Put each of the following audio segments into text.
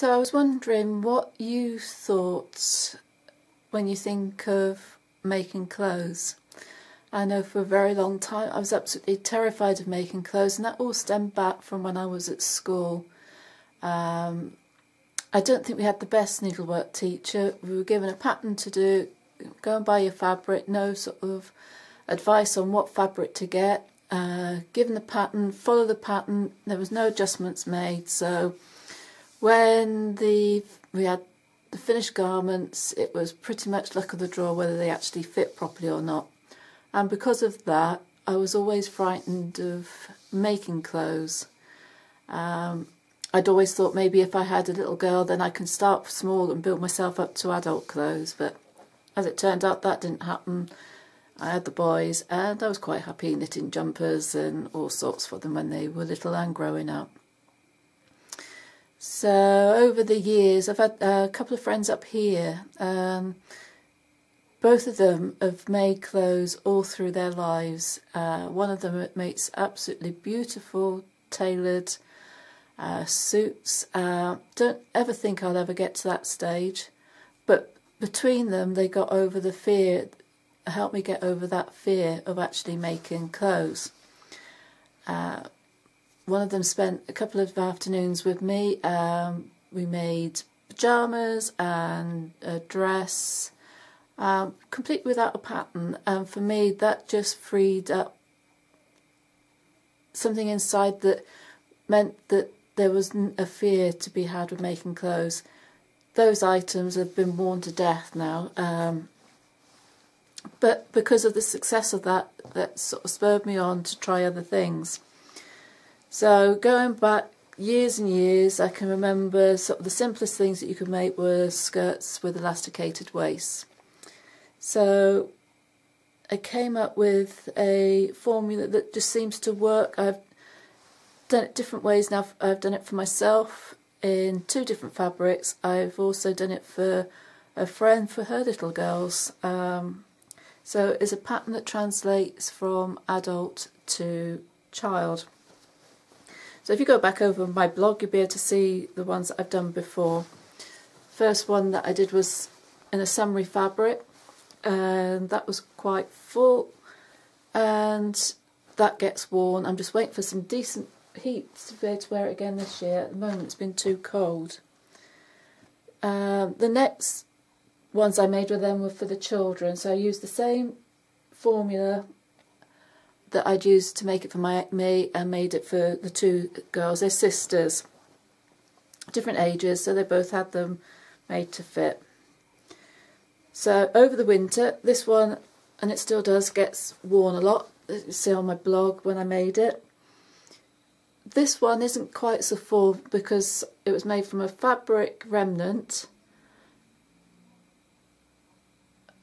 So I was wondering what you thought when you think of making clothes. I know for a very long time I was absolutely terrified of making clothes, and that all stemmed back from when I was at school. I don't think we had the best needlework teacher. We were given a pattern to do, go and buy your fabric, no sort of advice on what fabric to get. Given the pattern, follow the pattern, there was no adjustments made. So when we had the finished garments, it was pretty much luck of the draw whether they actually fit properly or not. And because of that, I was always frightened of making clothes. I'd always thought maybe if I had a little girl, then I can start small and build myself up to adult clothes. But as it turned out, that didn't happen. I had the boys, and I was quite happy knitting jumpers and all sorts for them when they were little and growing up. So over the years, I've had a couple of friends up here. Both of them have made clothes all through their lives. One of them makes absolutely beautiful tailored suits. Don't ever think I'll ever get to that stage, but between them they got over the fear, helped me get over that fear of actually making clothes. One of them spent a couple of afternoons with me. We made pyjamas and a dress, completely without a pattern, and for me that just freed up something inside that meant that there wasn't a fear to be had with making clothes. Those items have been worn to death now, but because of the success of that, that sort of spurred me on to try other things. So going back years and years, I can remember sort of the simplest things that you could make were skirts with elasticated waists. So I came up with a formula that just seems to work. I've done it different ways now. I've done it for myself in 2 different fabrics. I've also done it for a friend for her little girls. So it's a pattern that translates from adult to child. So if you go back over my blog, you'll be able to see the ones that I've done before. First one that I did was in a summery fabric, and that was quite full, and that gets worn. I'm just waiting for some decent heat to be able to wear it again this year. At the moment it's been too cold. The next ones I made with them were for the children, so I used the same formula that I'd used to make it for me and made it for the 2 girls. They're sisters, different ages, so they both had them made to fit. So over the winter, this one, and it still does, gets worn a lot. You see on my blog when I made it. This one isn't quite so full because it was made from a fabric remnant,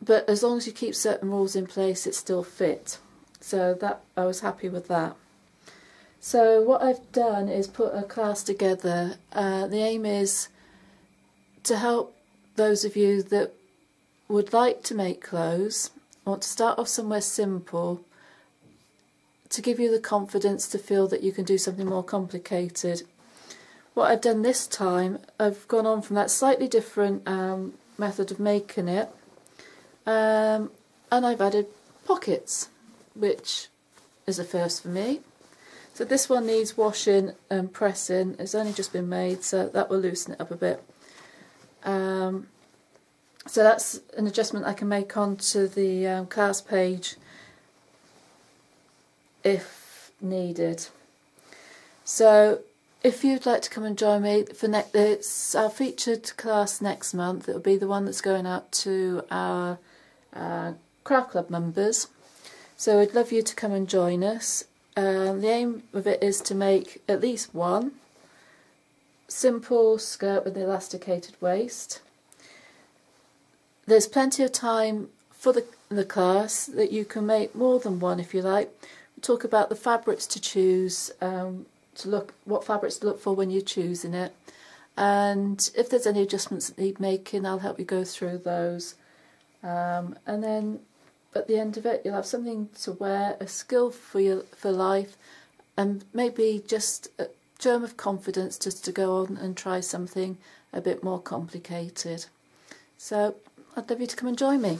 but as long as you keep certain rules in place, it still fit. So that I was happy with that. So what I've done is put a class together. The aim is to help those of you that would like to make clothes, want to start off somewhere simple, to give you the confidence to feel that you can do something more complicated. What I've done this time, I've gone on from that slightly different method of making it, and I've added pockets, which is a first for me. So this one needs washing and pressing. It's only just been made, so that will loosen it up a bit. So that's an adjustment I can make onto the class page if needed. So if you'd like to come and join me for it's our featured class next month. It'll be the one that's going out to our craft club members. So I'd love you to come and join us. The aim of it is to make at least one simple skirt with an elasticated waist. There's plenty of time for the class that you can make more than one if you like. We'll talk about the fabrics to choose, what fabrics to look for when you're choosing it. And if there's any adjustments that need making, I'll help you go through those. And then at the end of it, you'll have something to wear, a skill for life, and maybe just germ of confidence just to go on and try something a bit more complicated. So I'd love you to come and join me.